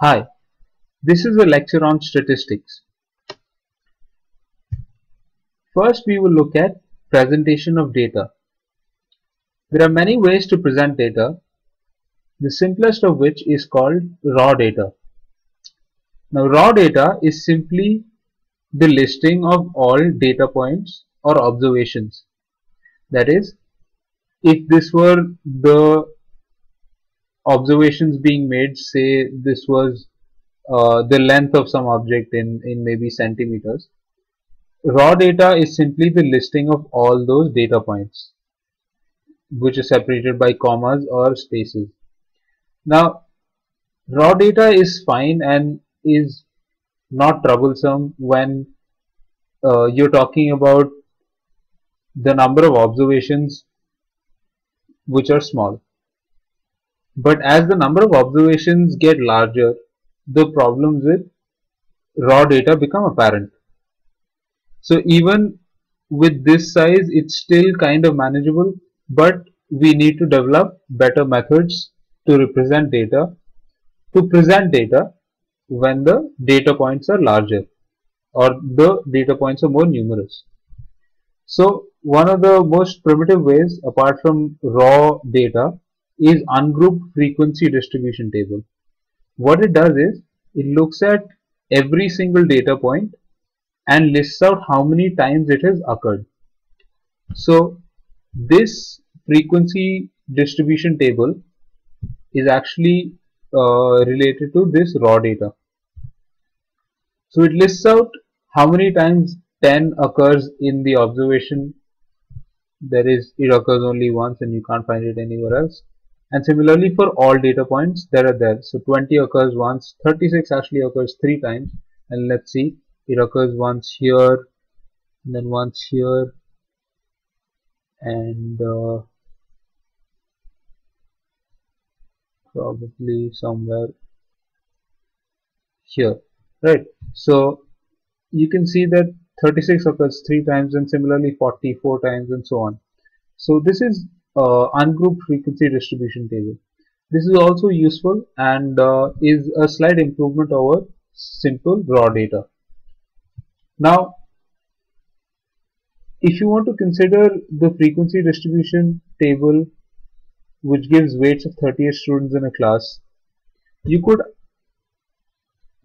Hi, this is a lecture on statistics. First, we will look at presentation of data. There are many ways to present data, the simplest of which is called raw data. Now, raw data is simply the listing of all data points or observations. That is, if this were the observations being made, say this was the length of some object in maybe centimeters. Raw data is simply the listing of all those data points, which is separated by commas or spaces. Now, raw data is fine and is not troublesome when you're talking about the number of observations which are small. But as the number of observations get larger, the problems with raw data become apparent. So even with this size, it's still kind of manageable, but we need to develop better methods to represent data, to present data when the data points are larger or the data points are more numerous. So one of the most primitive ways apart from raw data is ungrouped frequency distribution table. What it does is it looks at every single data point and lists out how many times it has occurred. So this frequency distribution table is actually related to this raw data. So it lists out how many times 10 occurs in the observation, that is, it occurs only once and you can't find it anywhere else. And similarly for all data points that are there. So 20 occurs once, 36 actually occurs 3 times, and let's see, it occurs once here, and then once here, and probably somewhere here, right? So you can see that 36 occurs 3 times and similarly 44 times and so on. So this is ungrouped frequency distribution table. This is also useful and is a slight improvement over simple raw data. Now, if you want to consider the frequency distribution table which gives weights of 38 students in a class, you could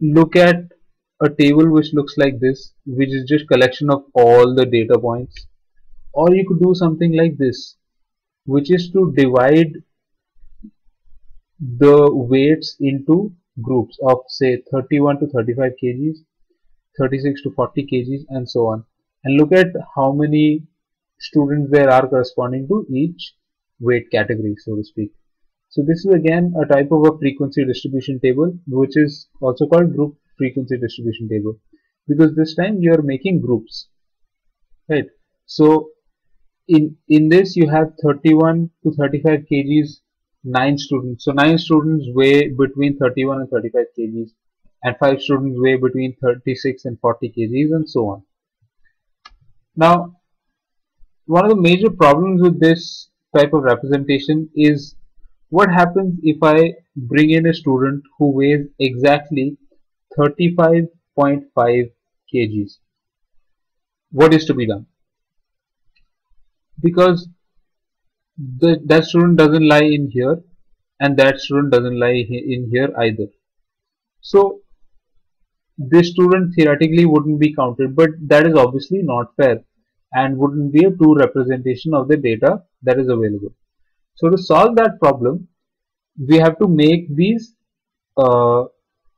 look at a table which looks like this, which is just collection of all the data points, or you could do something like this, which is to divide the weights into groups of say 31 to 35 kgs, 36 to 40 kgs, and so on, and look at how many students there are corresponding to each weight category, so to speak. So this is again a type of a frequency distribution table, which is also called group frequency distribution table, because this time you are making groups, right? So in this you have 31 to 35 kgs, 9 students. So 9 students weigh between 31 and 35 kgs, and 5 students weigh between 36 and 40 kgs, and so on. Now, one of the major problems with this type of representation is what happens if I bring in a student who weighs exactly 35.5 kgs. What is to be done? Because that student doesn't lie in here and that student doesn't lie in here either. So this student theoretically wouldn't be counted, but that is obviously not fair and wouldn't be a true representation of the data that is available. So to solve that problem, we have to make these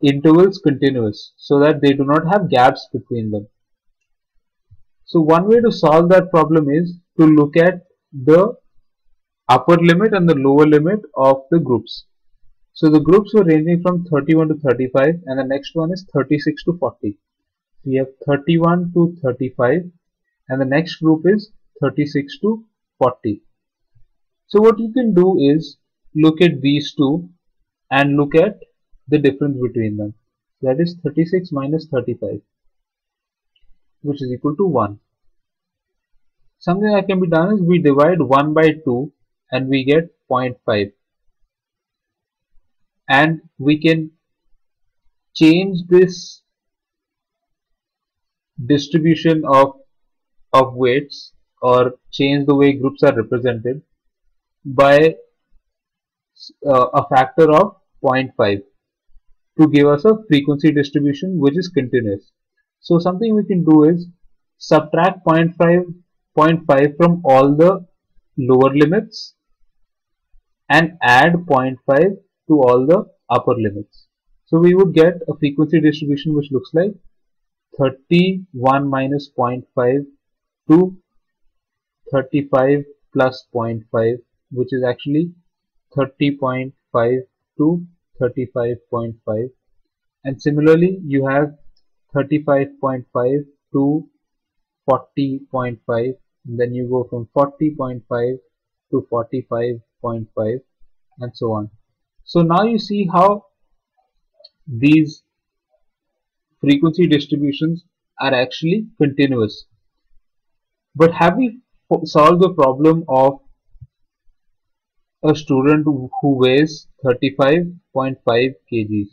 intervals continuous so that they do not have gaps between them. So one way to solve that problem is to look at the upper limit and the lower limit of the groups. So the groups were ranging from 31 to 35 and the next one is 36 to 40. We have 31 to 35 and the next group is 36 to 40. So what you can do is look at these two and look at the difference between them. That is 36 minus 35, which is equal to 1. Something that can be done is we divide 1 by 2 and we get 0.5. And we can change this distribution of weights, or change the way groups are represented by a factor of 0.5 to give us a frequency distribution which is continuous. So something we can do is subtract zero point 0.5 from all the lower limits and add zero point 0.5 to all the upper limits. So we would get a frequency distribution which looks like 31 minus zero point 0.5 to 35 plus zero point 0.5, which is actually 30.5 to 35.5. And similarly you have 35.5 to 40.5, and then you go from 40.5 to 45.5, and so on. So now you see how these frequency distributions are actually continuous. But have we solved the problem of a student who weighs 35.5 kgs?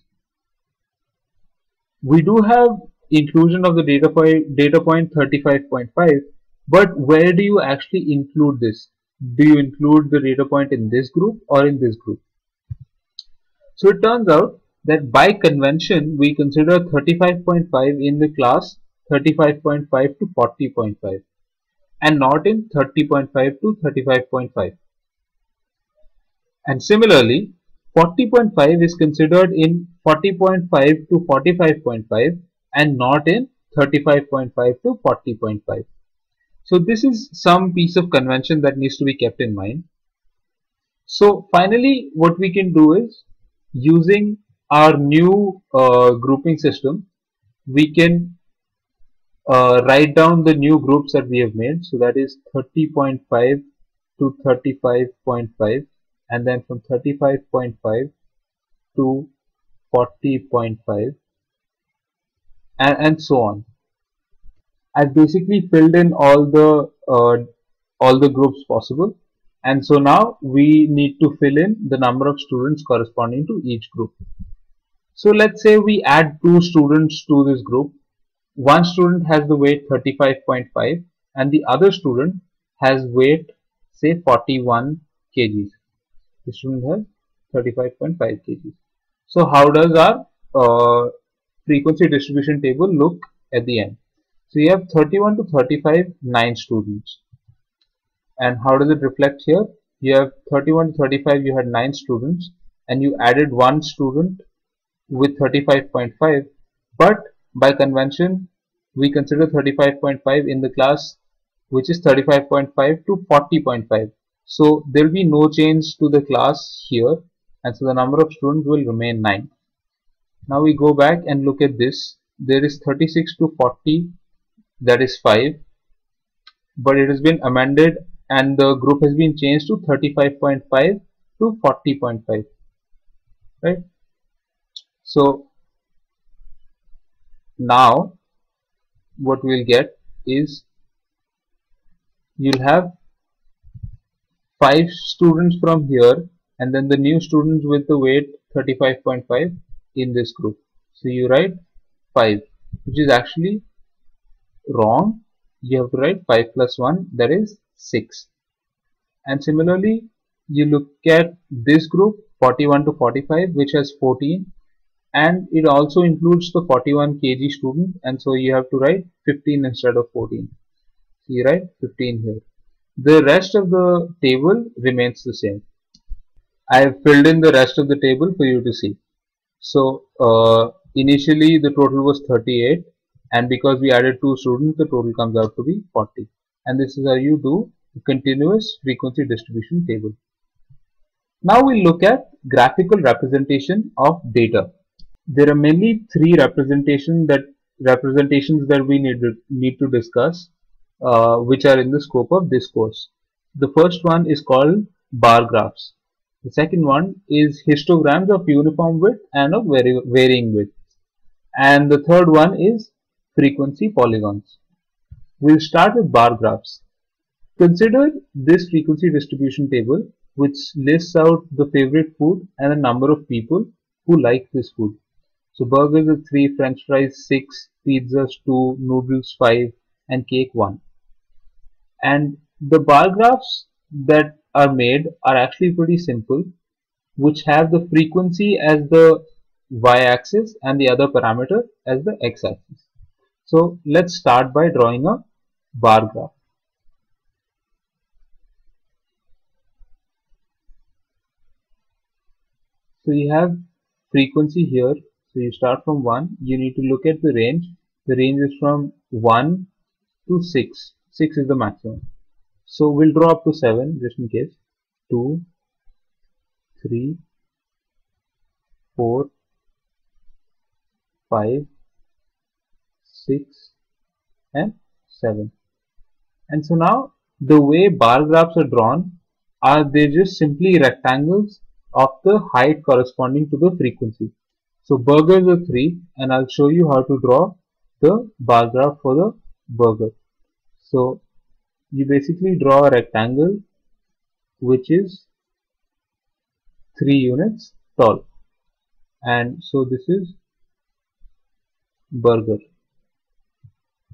We do have inclusion of the data point 35.5, but where do you actually include this? Do you include the data point in this group or in this group? So it turns out that by convention we consider 35.5 in the class 35.5 to 40.5 and not in 30.5 to 35.5. And similarly 40.5 is considered in 40.5 to 45.5 and not in 35.5 to 40.5. So this is some piece of convention that needs to be kept in mind. So finally what we can do is, using our new grouping system, we can write down the new groups that we have made. So that is 30.5 to 35.5, and then from 35.5 to 40.5, and so on. I've basically filled in all the groups possible, and so now we need to fill in the number of students corresponding to each group. So let's say we add two students to this group. One student has the weight 35.5 and the other student has weight say 41 kgs. The student has 35.5 kgs. So how does our frequency distribution table look at the end? So you have 31 to 35, 9 students. And how does it reflect here? You have 31 to 35, you had 9 students, and you added one student with 35.5, but by convention we consider 35.5 in the class which is 35.5 to 40.5. So there will be no change to the class here, and so the number of students will remain 9. Now we go back and look at this. There is 36 to 40, that is 5, but it has been amended and the group has been changed to 35.5 to 40.5, right? So now what we'll get is, you'll have 5 students from here and then the new students with the weight 35.5 in this group. So you write 5, which is actually wrong. You have to write 5 plus 1, that is 6. And similarly you look at this group 41 to 45, which has 14, and it also includes the 41 kg student, and so you have to write 15 instead of 14. So you write 15 here. The rest of the table remains the same. I have filled in the rest of the table for you to see. So initially the total was 38, and because we added 2 students, the total comes out to be 40. And this is how you do a continuous frequency distribution table. Now we look at graphical representation of data. There are mainly 3 representations that we need to discuss, which are in the scope of this course. The first one is called bar graphs. The second one is histograms of uniform width and of varying width. And the third one is frequency polygons. We'll start with bar graphs. Consider this frequency distribution table which lists out the favorite food and the number of people who like this food. So burgers are 3, french fries 6, pizzas 2, noodles 5, and cake 1. And the bar graphs that are made are actually pretty simple, which have the frequency as the y-axis and the other parameter as the x-axis. So let's start by drawing a bar graph. So you have frequency here. So you start from 1. You need to look at the range. The range is from 1 to 6. 6 is the maximum. So we'll draw up to 7 just in case. 2, 3, 4, 5, 6, and 7. And so now the way bar graphs are drawn are they just simply rectangles of the height corresponding to the frequency. So burgers are 3, and I'll show you how to draw the bar graph for the burger. So you basically draw a rectangle which is 3 units tall, and so this is burger.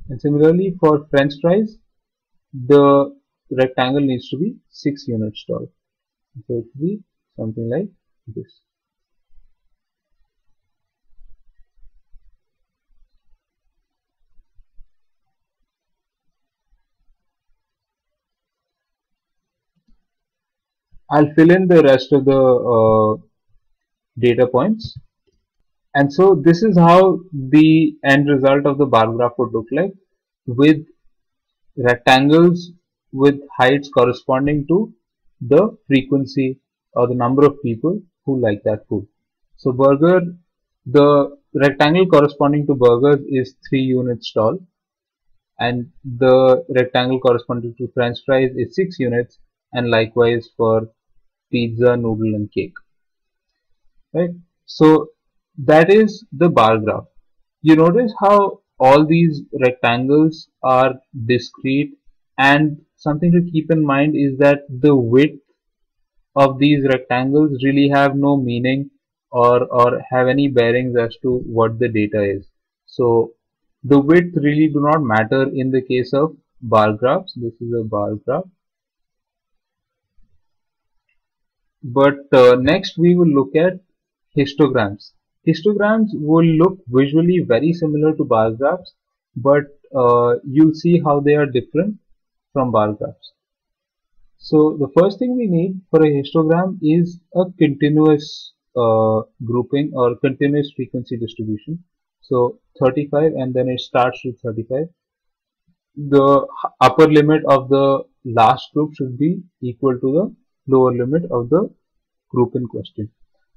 And similarly for french fries, the rectangle needs to be 6 units tall. So it will be something like this. I'll fill in the rest of the data points. And so this is how the end result of the bar graph would look like, with rectangles with heights corresponding to the frequency or the number of people who like that food. So burger, the rectangle corresponding to burgers is 3 units tall, and the rectangle corresponding to french fries is 6 units, and likewise for pizza, noodle, and cake. Right? So that is the bar graph. You notice how all these rectangles are discrete, and something to keep in mind is that the width of these rectangles really have no meaning or have any bearings as to what the data is. So the width really do not matter in the case of bar graphs. This is a bar graph. But next we will look at histograms. Histograms will look visually very similar to bar graphs, but you'll see how they are different from bar graphs. So the first thing we need for a histogram is a continuous grouping or continuous frequency distribution. So 35, and then it starts with 35. The upper limit of the last group should be equal to the lower limit of the group in question.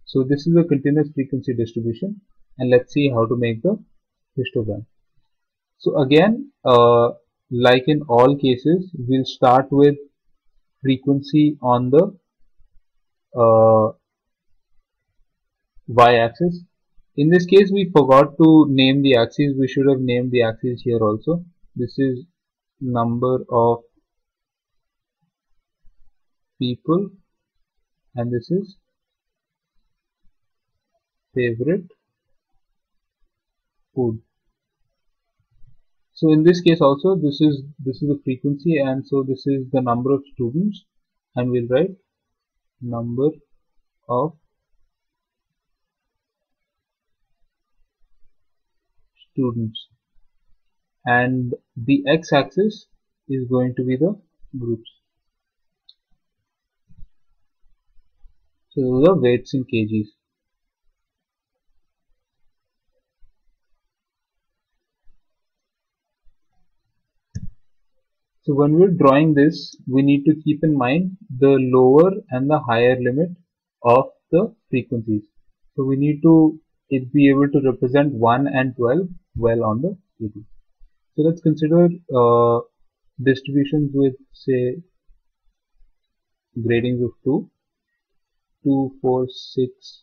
So this is a continuous frequency distribution, and let's see how to make the histogram. So again, like in all cases, we'll start with frequency on the y-axis. In this case, we forgot to name the axis. We should have named the axis here also. This is number of people, and this is favorite food. So in this case also, this is the frequency, and so this is the number of students, and we'll write number of students, and the x-axis is going to be the groups. So those are weights in kgs. So when we're drawing this, we need to keep in mind the lower and the higher limit of the frequencies. So we need to be able to represent 1 and 12 well on the table. So let's consider distributions with, say, gradings of 2, 2, 4, 6,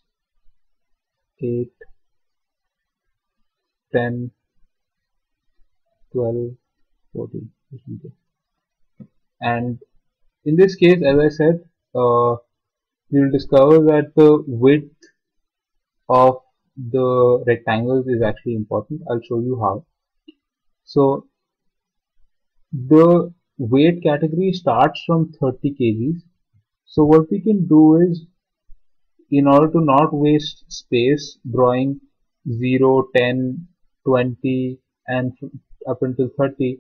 8, 10, 12, 14. And in this case, as I said, you will discover that the width of the rectangles is actually important. I'll show you how. So the weight category starts from 30 kgs. So what we can do is, in order to not waste space drawing 0, 10, 20 and up until 30,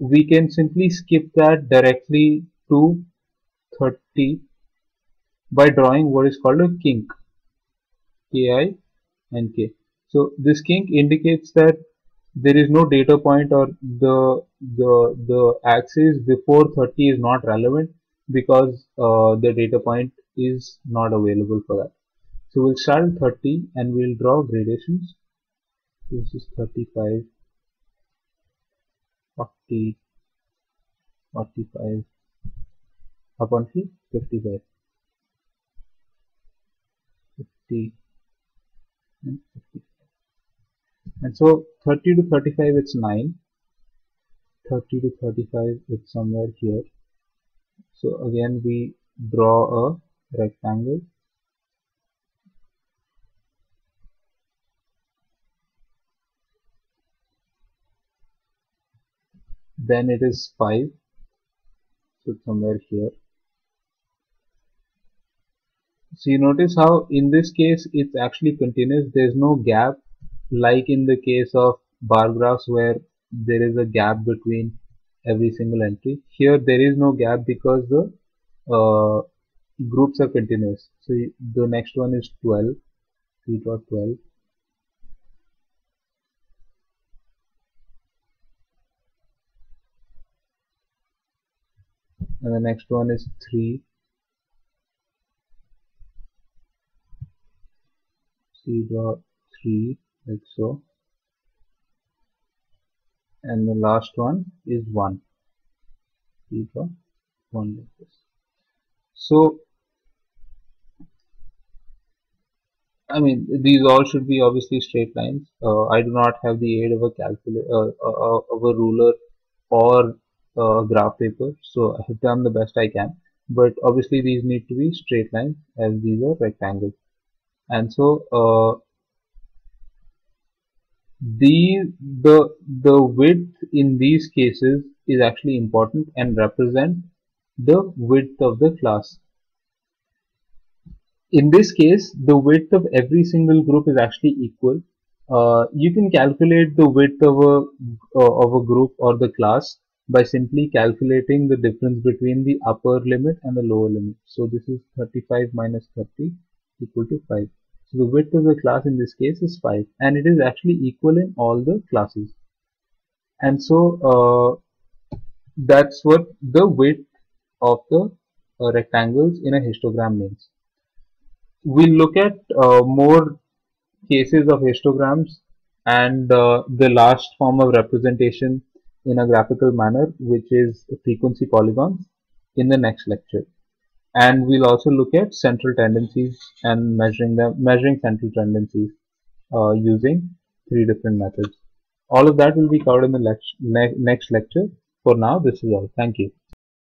we can simply skip that directly to 30 by drawing what is called a kink, Ki and K. So this kink indicates that there is no data point, or the axis before 30 is not relevant because the data point is not available for that. So we'll start with 30 and we'll draw gradations. This is 35, 40, 45, up until 55, 50, and 50. And so 30 to 35 it's 9, 30 to 35 it's somewhere here. So again we draw a rectangle. Then it is 5, so it's somewhere here. So you notice how in this case it's actually continuous. There's no gap like in the case of bar graphs where there is a gap between every single entry. Here there is no gap because the uh, groups are continuous. So the next one is 12. We draw 12. And the next one is 3. So you draw 3 like so. And the last one is 1. You draw 1 like this. So I mean, these all should be obviously straight lines. I do not have the aid of a calculator, of a ruler, or a graph paper, so I have done the best I can. But obviously, these need to be straight lines as these are rectangles. And so, the width in these cases is actually important and represent the width of the class. In this case, the width of every single group is actually equal. You can calculate the width of a group or the class by simply calculating the difference between the upper limit and the lower limit. So this is 35 minus 30 equal to 5. So the width of the class in this case is 5, and it is actually equal in all the classes. And so that's what the width of the rectangles in a histogram means. We'll look at more cases of histograms and the last form of representation in a graphical manner, which is frequency polygons, in the next lecture. And we'll also look at central tendencies and measuring central tendencies using 3 different methods. All of that will be covered in the next lecture. For now, this is all. Thank you.